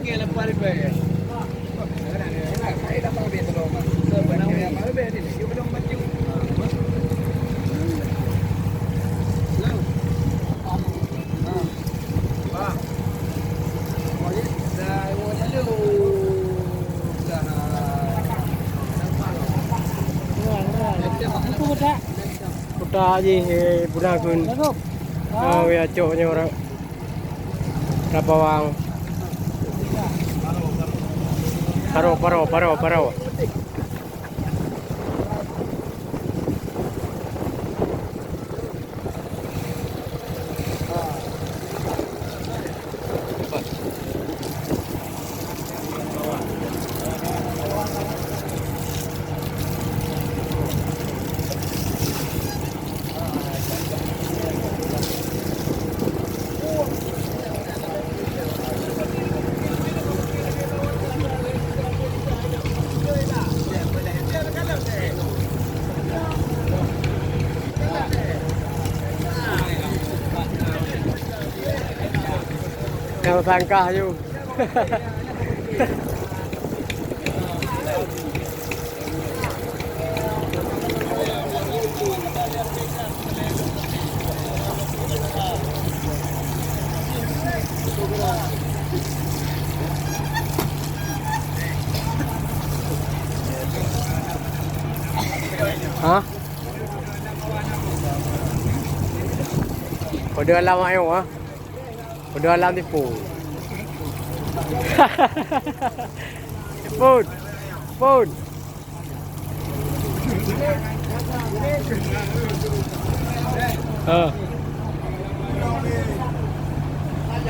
lagi RM8. Saya dah mau biasa dong. Sebenarnya mau biasa ni. You belum baca. Kuda je budak kun. Ya coknya orang. Rapawang. Paro. Yang sangkah you. Hah? Kode alam ayo ah. Kode alam tipu. Food. Ah.